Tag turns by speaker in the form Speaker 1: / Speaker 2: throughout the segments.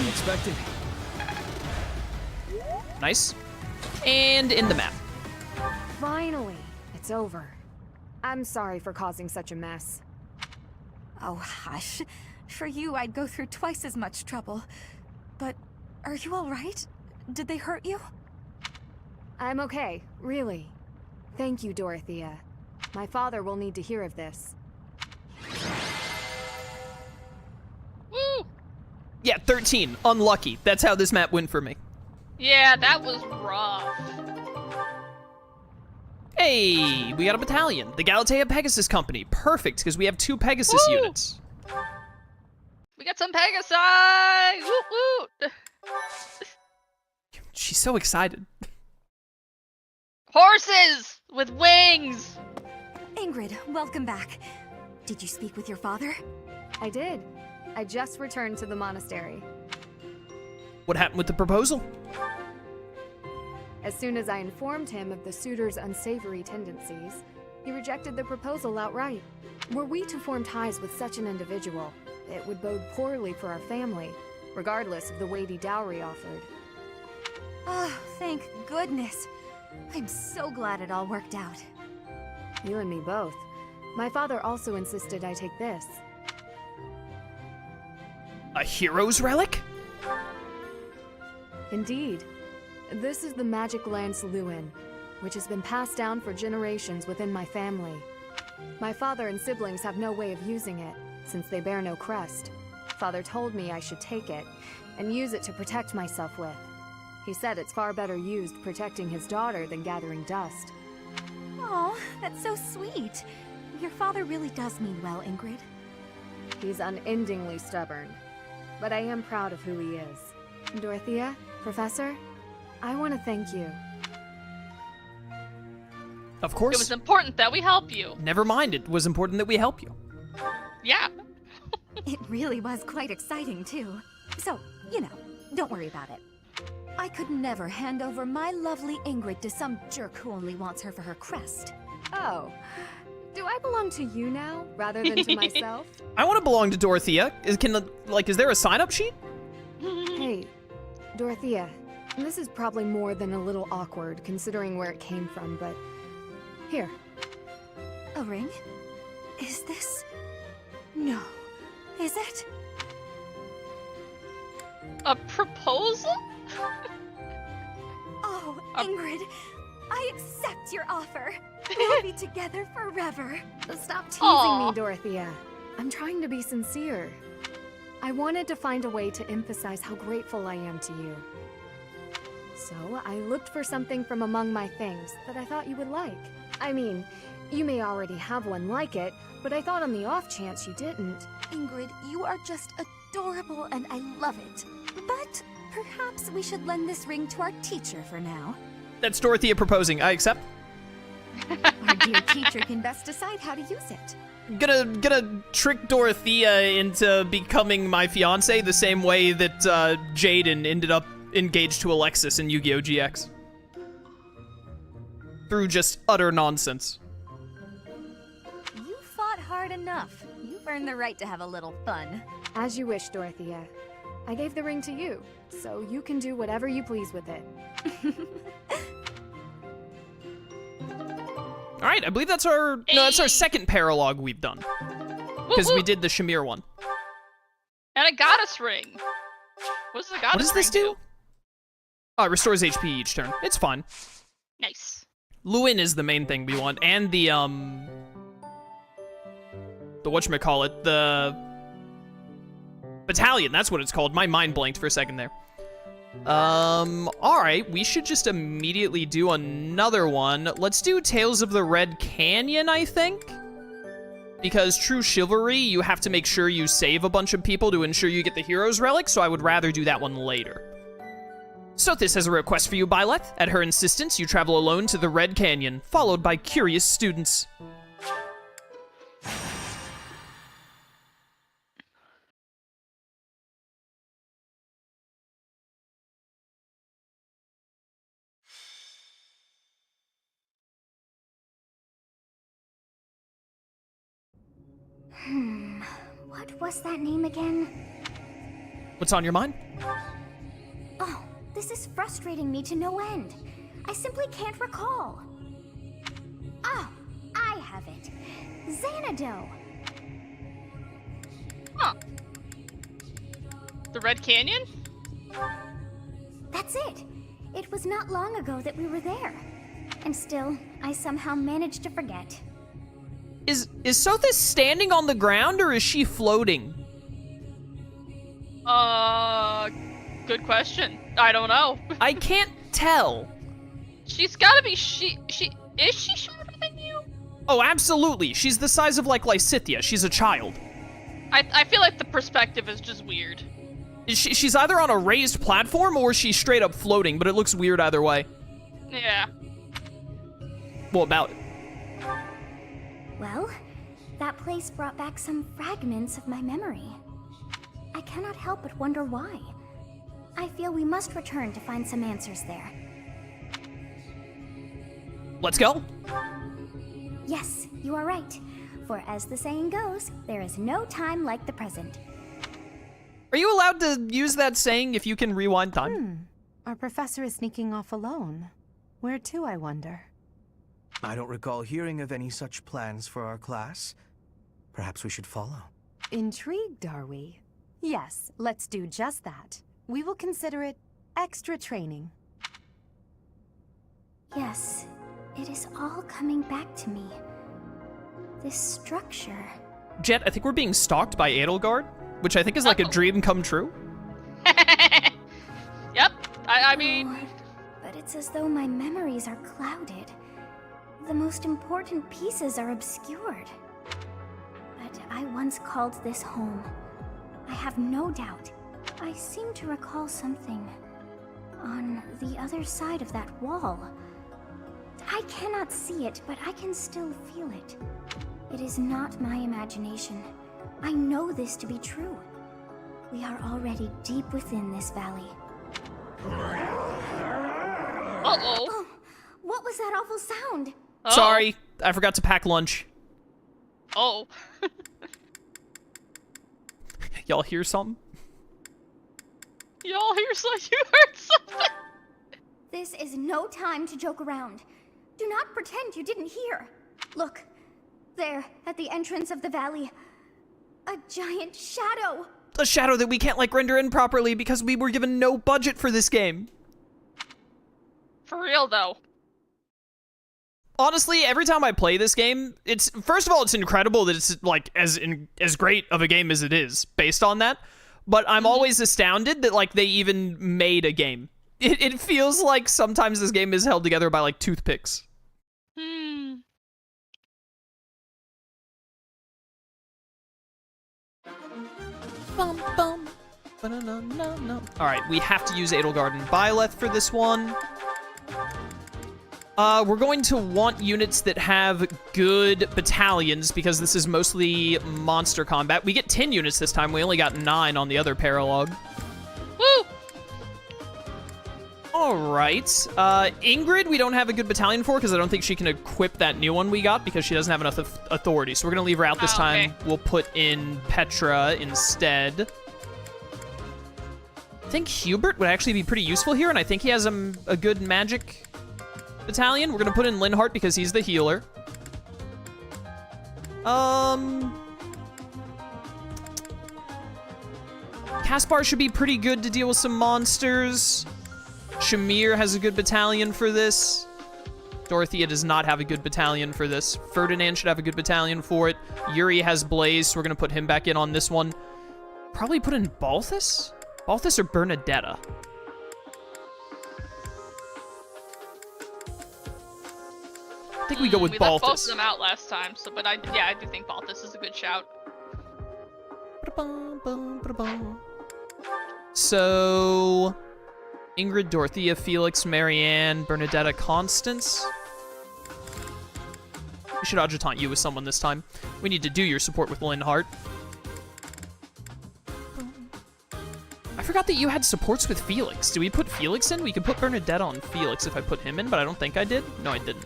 Speaker 1: expected.
Speaker 2: Nice. And in the map.
Speaker 3: Finally, it's over. I'm sorry for causing such a mess.
Speaker 4: Oh, hush. For you, I'd go through twice as much trouble. But are you all right? Did they hurt you?
Speaker 3: I'm okay, really. Thank you, Dorothea. My father will need to hear of this.
Speaker 5: Woo!
Speaker 2: Yeah, 13. Unlucky. That's how this map went for me.
Speaker 5: Yeah, that was rough.
Speaker 2: Hey, we got a battalion. The Galatea Pegasus Company. Perfect, because we have 2 Pegasus
Speaker 5: Woo!
Speaker 2: units.
Speaker 5: We got some Pegasi! Woot woot!
Speaker 2: She's so excited.
Speaker 5: Horses with wings!
Speaker 4: Ingrid, welcome back. Did you speak with your father?
Speaker 3: I did. I just returned to the monastery.
Speaker 2: What happened with the proposal?
Speaker 3: As soon as I informed him of the suitor's unsavory tendencies, he rejected the proposal outright. Were we to form ties with such an individual, it would bode poorly for our family, regardless of the weighty dowry offered.
Speaker 4: Oh, thank goodness. I'm so glad it all worked out.
Speaker 3: You and me both. My father also insisted I take this.
Speaker 2: A hero's relic?
Speaker 3: Indeed. This is the magic lance Lewin, which has been passed down for generations within my family. My father and siblings have no way of using it, since they bear no crest. Father told me I should take it, and use it to protect myself with. He said it's far better used protecting his daughter than gathering dust.
Speaker 4: Oh, that's so sweet. Your father really does mean well, Ingrid.
Speaker 3: He's unendingly stubborn, but I am proud of who he is. Dorothea, Professor, I want to thank you.
Speaker 2: Of course.
Speaker 5: It was important that we help you.
Speaker 2: Never mind, it was important that we help you.
Speaker 5: Yeah.
Speaker 4: It really was quite exciting, too. So, you know, don't worry about it. I could never hand over my lovely Ingrid to some jerk who only wants her for her crest.
Speaker 3: Oh, do I belong to you now, rather than to myself?
Speaker 2: I want to belong to Dorothea. Is there a sign-up sheet?
Speaker 3: Hey, Dorothea, this is probably more than a little awkward, considering where it came from, but... Here.
Speaker 4: A ring? Is this... No. Is it?
Speaker 5: A proposal?
Speaker 4: Oh, Ingrid, I accept your offer. We'll be together forever.
Speaker 3: Stop teasing
Speaker 5: Aw.
Speaker 3: me, Dorothea. I'm trying to be sincere. I wanted to find a way to emphasize how grateful I am to you. So, I looked for something from among my things that I thought you would like. I mean, you may already have one like it, but I thought on the off chance you didn't.
Speaker 4: Ingrid, you are just adorable and I love it. But perhaps we should lend this ring to our teacher for now.
Speaker 2: That's Dorothea proposing. I accept.
Speaker 4: Our dear teacher can best decide how to use it.
Speaker 2: Gonna trick Dorothea into becoming my fiance the same way that Jaden ended up engaged to Alexis in Yu-Gi-Oh! GX. Through just utter nonsense.
Speaker 4: You fought hard enough. You've earned the right to have a little fun.
Speaker 3: As you wish, Dorothea. I gave the ring to you, so you can do whatever you please with it.
Speaker 2: All right, I believe that's our that's our second paralogue we've done, because we did the Shamir one.
Speaker 5: And a goddess ring. What does the goddess
Speaker 2: What does this
Speaker 5: ring
Speaker 2: do? Oh, it restores HP each turn. It's fine.
Speaker 5: Nice.
Speaker 2: Lewin is the main thing we want, and the whatchamacallit, the battalion, that's what it's called. My mind blanked for a second there. Alright, we should just immediately do another one. Let's do Tales of the Red Canyon, I think? Because True Chivalry, you have to make sure you save a bunch of people to ensure you get the Hero's Relic, so I would rather do that one later. Sothis has a request for you, Byleth. At her insistence, you travel alone to the Red Canyon, followed by curious students.
Speaker 6: What was that name again?
Speaker 2: What's on your mind?
Speaker 4: Oh, this is frustrating me to no end. I simply can't recall. Oh, I have it. Xanadu.
Speaker 5: Huh. The Red Canyon?
Speaker 4: That's it. It was not long ago that we were there. And still, I somehow managed to forget.
Speaker 2: Is Sothis standing on the ground or is she floating?
Speaker 5: Good question. I don't know.
Speaker 2: I can't tell.
Speaker 5: She's gotta be is she shorter than you?
Speaker 2: Oh, absolutely. She's the size of, like, Lysithea. She's a child.
Speaker 5: I feel like the perspective is just weird.
Speaker 2: She's either on a raised platform or she's straight up floating, but it looks weird either way.
Speaker 5: Yeah.
Speaker 2: What about it?
Speaker 4: Well, that place brought back some fragments of my memory. I cannot help but wonder why. I feel we must return to find some answers there.
Speaker 2: Let's go.
Speaker 4: Yes, you are right. For as the saying goes, there is no time like the present.
Speaker 2: Are you allowed to use that saying if you can rewind time?
Speaker 1: Our professor is sneaking off alone. Where to, I wonder?
Speaker 6: I don't recall hearing of any such plans for our class. Perhaps we should follow.
Speaker 1: Intrigued, are we? Yes, let's do just that. We will consider it extra training.
Speaker 4: Yes, it is all coming back to me. This structure.
Speaker 2: Jet, I think we're being stalked by Edelgard, which I think is like a dream come true.
Speaker 5: Yep. I mean...
Speaker 4: Oh, but it's as though my memories are clouded. The most important pieces are obscured. But I once called this home. I have no doubt. I seem to recall something on the other side of that wall. I cannot see it, but I can still feel it. It is not my imagination. I know this to be true. We are already deep within this valley.
Speaker 5: Uh-oh.
Speaker 4: Oh, what was that awful sound?
Speaker 5: Oh.
Speaker 2: Sorry, I forgot to pack lunch.
Speaker 5: Oh.
Speaker 2: Y'all hear something?
Speaker 5: Y'all hear something? You heard something?
Speaker 4: This is no time to joke around. Do not pretend you didn't hear. Look, there, at the entrance of the valley, a giant shadow.
Speaker 2: A shadow that we can't, like, render in properly because we were given no budget for this game.
Speaker 5: For real, though.
Speaker 2: Honestly, every time I play this game, it's first of all, it's incredible that it's like as great of a game as it is based on that. But I'm always astounded that like they even made a game. It feels like sometimes this game is held together by like toothpicks. Bum, bum. Ba-na-na-na-na. All right, we have to use Edelgard and Byleth for this one. We're going to want units that have good battalions because this is mostly monster combat. We get 10 units this time. We only got 9 on the other paralogue.
Speaker 5: Woo!
Speaker 2: All right. Ingrid, we don't have a good battalion for because I don't think she can equip that new one we got because she doesn't have enough authority. So we're going to leave her out this time.
Speaker 5: Okay.
Speaker 2: We'll put in Petra instead. I think Hubert would actually be pretty useful here, and I think he has a good magic battalion. We're gonna put in Linhardt because he's the healer. Caspar should be pretty good to deal with some monsters. Shamir has a good battalion for this. Dorothea does not have a good battalion for this. Ferdinand should have a good battalion for it. Yuri has Blaze, so we're gonna put him back in on this one. Probably put in Balthus? Balthus or Bernadetta? I think we go with
Speaker 5: we
Speaker 2: Balthus.
Speaker 5: left both of them out last time, so I do think Balthus is a good shout.
Speaker 2: So, Ingrid, Dorothea, Felix, Marianne, Bernadetta, Constance. We should adjutant you with someone this time. We need to do your support with Linhardt. I forgot that you had supports with Felix. Do we put Felix in? We could put Bernadetta on Felix if I put him in, but I don't think I did. No, I didn't.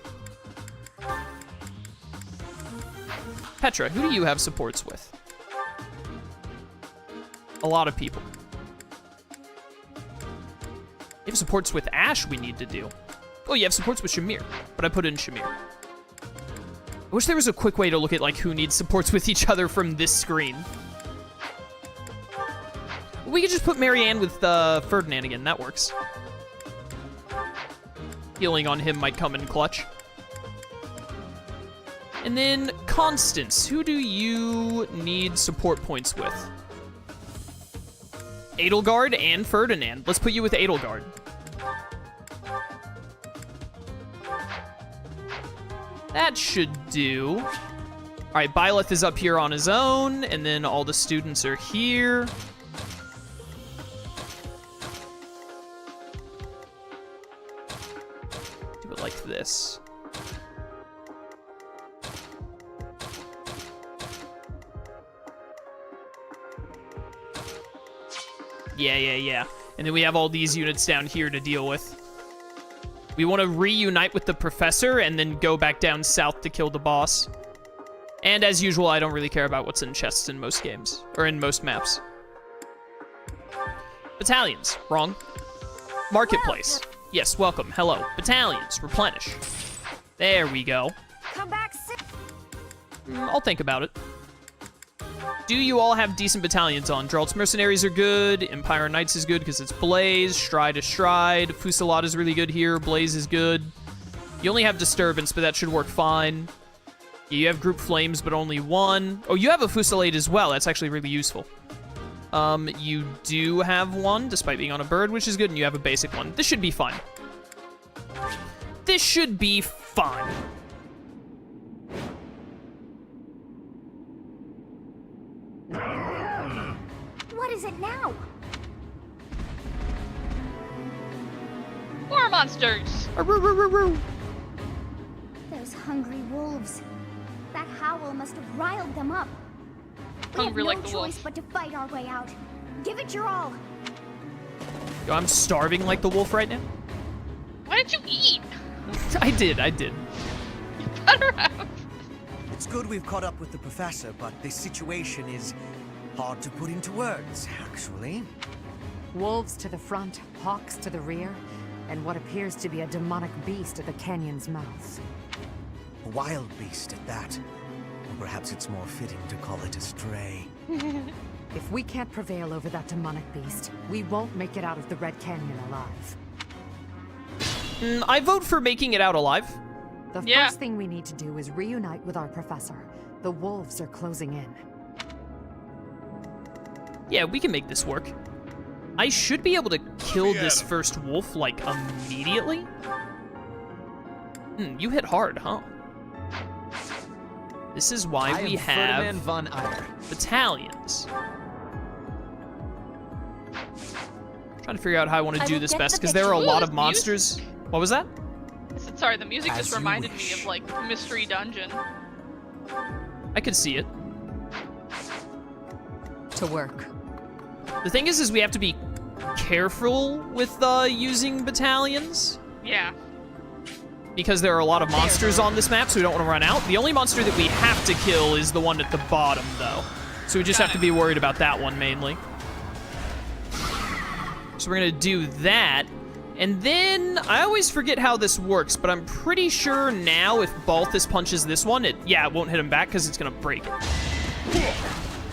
Speaker 2: Petra, who do you have supports with? A lot of people. You have supports with Ash we need to do. Oh, you have supports with Shamir, but I put in Shamir. I wish there was a quick way to look at, like, who needs supports with each other from this screen. We could just put Marianne with Ferdinand again. That works. Healing on him might come in clutch. And then Constance. Who do you need support points with? Edelgard and Ferdinand. Let's put you with Edelgard. That should do. All right, Byleth is up here on his own, and then all the students are here. Do it like this. Yeah. And then we have all these units down here to deal with. We want to reunite with the professor and then go back down south to kill the boss. And as usual, I don't really care about what's in chests in most games, or in most maps. Battalions, wrong. Marketplace. Yes, welcome, hello. Battalions, replenish. There we go.
Speaker 1: Come back soon.
Speaker 2: I'll think about it. Do you all have decent battalions on? Geralt's Mercenaries are good. Empire Knights is good because it's Blaze. Stride is Stride. Fusillade is really good here. Blaze is good. You only have Disturbance, but that should work fine. You have Group Flames, but only one. Oh, you have a Fusillade as well. That's actually really useful. You do have one, despite being on a bird, which is good, and you have a basic one. This should be fine. This should be fine.
Speaker 4: What is it now?
Speaker 5: More monsters!
Speaker 4: Those hungry wolves. That howl must have riled them up. We
Speaker 5: Hungry
Speaker 4: have
Speaker 5: like
Speaker 4: no
Speaker 5: the
Speaker 4: choice
Speaker 5: wolf.
Speaker 4: but to fight our way out. Give it your all.
Speaker 2: Yo, I'm starving like the wolf right now.
Speaker 5: Why didn't you eat?
Speaker 2: I did.
Speaker 5: You better have.
Speaker 6: It's good we've caught up with the professor, but this situation is hard to put into words, actually.
Speaker 1: Wolves to the front, hawks to the rear, and what appears to be a demonic beast at the canyon's mouth.
Speaker 6: A wild beast at that. Or perhaps it's more fitting to call it a stray.
Speaker 1: If we can't prevail over that demonic beast, we won't make it out of the Red Canyon alive.
Speaker 2: I vote for making it out alive.
Speaker 1: The
Speaker 5: Yeah.
Speaker 1: first thing we need to do is reunite with our professor. The wolves are closing in.
Speaker 2: Yeah, we can make this work. I should be able to kill this first wolf, like, immediately. You hit hard, huh? This is why we have battalions. Trying to figure out how I want to do this best, because there are a lot of monsters. What was that?
Speaker 5: Sorry, the music
Speaker 6: As
Speaker 5: just
Speaker 6: you
Speaker 5: reminded me
Speaker 6: wish.
Speaker 5: of, like, Mystery Dungeon.
Speaker 2: I could see it.
Speaker 1: To work.
Speaker 2: The thing is we have to be careful with using battalions,
Speaker 5: Yeah.
Speaker 2: because there are a lot of monsters on this map, so we don't want to run out. The only monster that we have to kill is the one at the bottom, though. So we just have to be worried about that one, mainly. So we're going to do that. And then, I always forget how this works, but I'm pretty sure now if Balthus punches this one, it won't hit him back because it's going to break it.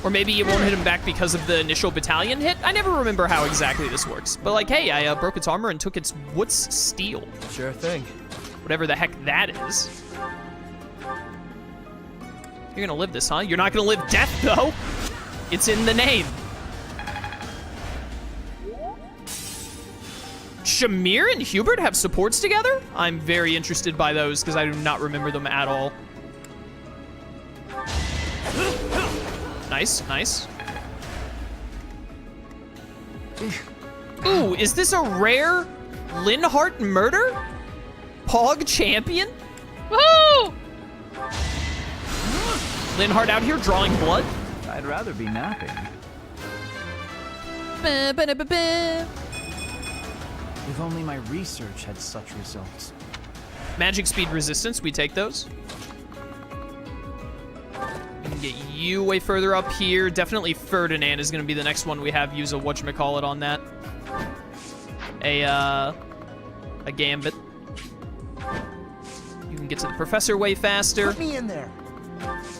Speaker 2: Or maybe it won't hit him back because of the initial battalion hit. I never remember how exactly this works. But like, hey, I broke its armor and took its what's steel.
Speaker 6: Sure thing.
Speaker 2: Whatever the heck that is. You're gonna live this, huh? You're not gonna live death, though. It's in the name. Shamir and Hubert have supports together? I'm very interested by those because I do not remember them at all. Nice, nice. Ooh, is this a rare Linhart murder? Pog champion?
Speaker 5: Woohoo!
Speaker 2: Linhart out here drawing blood?
Speaker 7: I'd rather be napping. If only my research had such results.
Speaker 2: Magic speed resistance, we take those. We can get you way further up here. Definitely Ferdinand is going to be the next one we have use a whatchamacallit on that. a gambit. You can get to the professor way faster.
Speaker 6: Put me in there.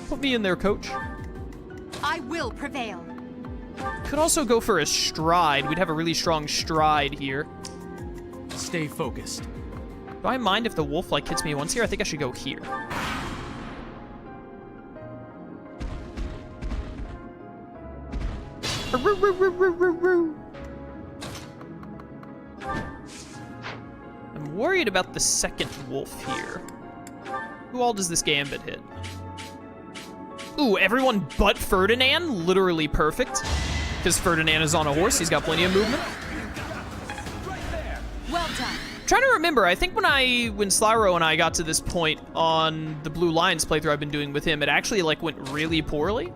Speaker 2: Put me in there, coach.
Speaker 1: I will prevail.
Speaker 2: Could also go for a stride. We'd have a really strong stride here.
Speaker 7: Stay focused.
Speaker 2: Do I mind if the wolf, like, hits me once here? I think I should go here. I'm worried about the second wolf here. Who all does this gambit hit? Ooh, everyone but Ferdinand? Literally perfect. Because Ferdinand is on a horse, he's got plenty of movement.
Speaker 1: Well done.
Speaker 2: Trying to remember, I think when Slyro and I got to this point on the Blue Lions playthrough I've been doing with him, it actually, like, went really poorly.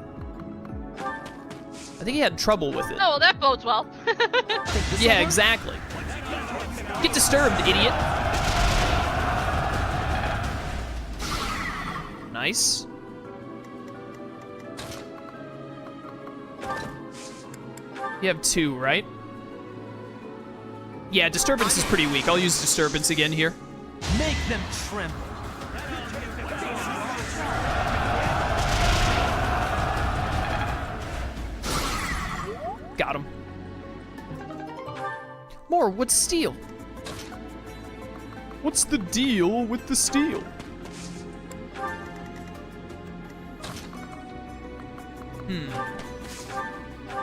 Speaker 2: I think he had trouble with it.
Speaker 5: Oh, well, that bodes well.
Speaker 2: Yeah, exactly. Get disturbed, idiot. Nice. You have 2, right? Yeah, disturbance is pretty weak. I'll use disturbance again here.
Speaker 7: Make them tremble.
Speaker 2: Got him. More, what's steel? What's the deal with the steel?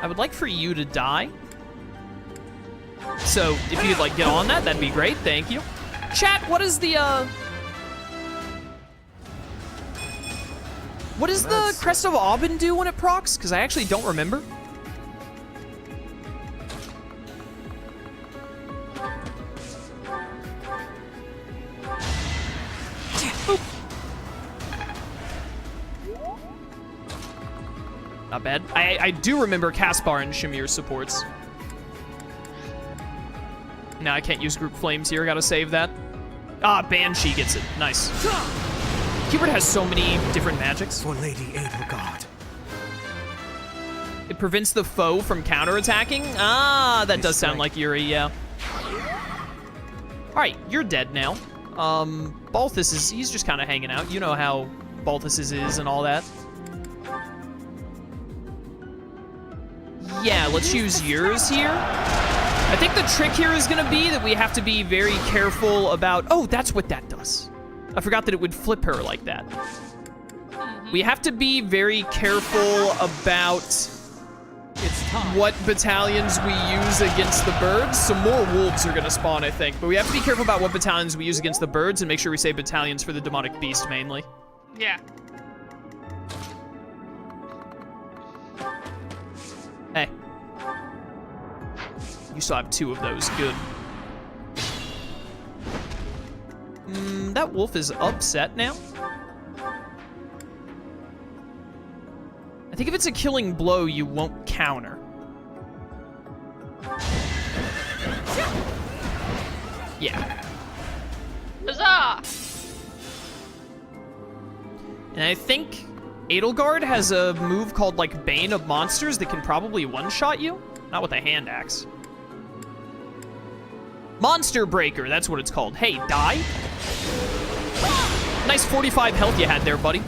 Speaker 2: I would like for you to die. So, if you'd like get on that, that'd be great. Thank you. Chat, what is the, what does the Crest of Aubin do when it procs? Because I actually don't remember. Not bad. I do remember Caspar and Shamir supports. Now I can't use group flames here. Gotta save that. Ah, Banshee gets it. Nice. Hubert has so many different magics.
Speaker 6: For Lady Edelgard.
Speaker 2: It prevents the foe from counterattacking. Ah, that does sound like Yuri, yeah. All right, you're dead now. Balthus is, he's just kind of hanging out. You know how Balthus is and all that. Yeah, let's use yours here. I think the trick here is going to be that we have to be very careful about... Oh, that's what that does. I forgot that it would flip her like that. We have to be very careful about what battalions we use against the birds. Some more wolves are going to spawn, I think. But we have to be careful about what battalions we use against the birds and make sure we save battalions for the demonic beast mainly.
Speaker 5: Yeah.
Speaker 2: Hey. You still have 2 of those. Good. That wolf is upset now. I think if it's a killing blow, you won't counter. Yeah.
Speaker 5: Huzzah!
Speaker 2: And I think Edelgard has a move called, like, Bane of Monsters that can probably one-shot you. Not with a hand axe. Monster Breaker, that's what it's called. Hey, die. Nice 45 health you had there, buddy.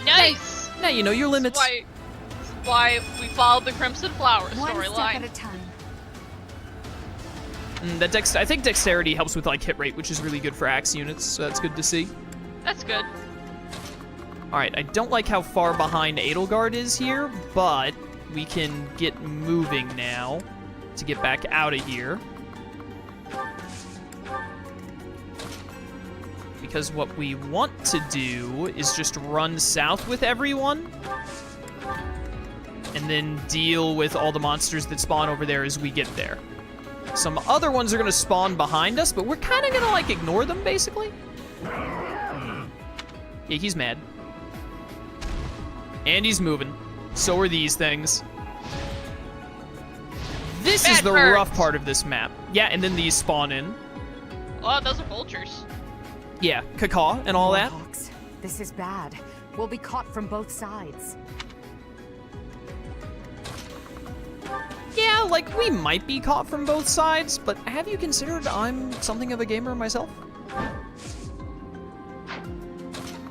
Speaker 5: Nice!
Speaker 2: Now you know your limits.
Speaker 5: That's why we followed the Crimson Flower
Speaker 1: One step
Speaker 5: storyline.
Speaker 1: at a time.
Speaker 2: I think dexterity helps with, like, hit rate, which is really good for axe units, so that's good to see.
Speaker 5: That's good.
Speaker 2: All right, I don't like how far behind Edelgard is here, but we can get moving now to get back out of here. Because what we want to do is just run south with everyone and then deal with all the monsters that spawn over there as we get there. Some other ones are going to spawn behind us, but we're kind of going to, like, ignore them, basically. Yeah, he's mad. And he's moving. So are these things. This is the rough part of this map. Yeah, and then these spawn in.
Speaker 5: Oh, those are vultures.
Speaker 2: Yeah, cacaw and all that.
Speaker 1: Hawks, this is bad. We'll be caught from both sides.
Speaker 2: Yeah, feel like we might be caught from both sides, but have you considered I'm something of a gamer myself?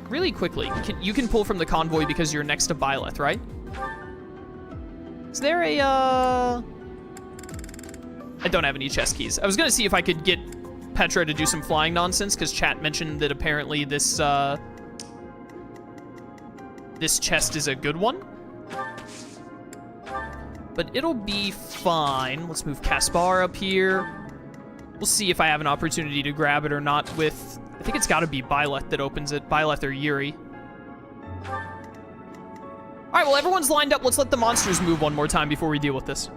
Speaker 2: Really quickly, you can pull from the convoy because you're next to Byleth, right? Is there a, I don't have any chest keys. I was gonna see if I could get Petra to do some flying nonsense, because chat mentioned that apparently this, this chest is a good one. But it'll be fine. Let's move Caspar up here. We'll see if I have an opportunity to grab it or not with... I think it's got to be Byleth that opens it. Byleth or Yuri. All right, well, everyone's lined up. Let's let the monsters move one more time before we deal with this.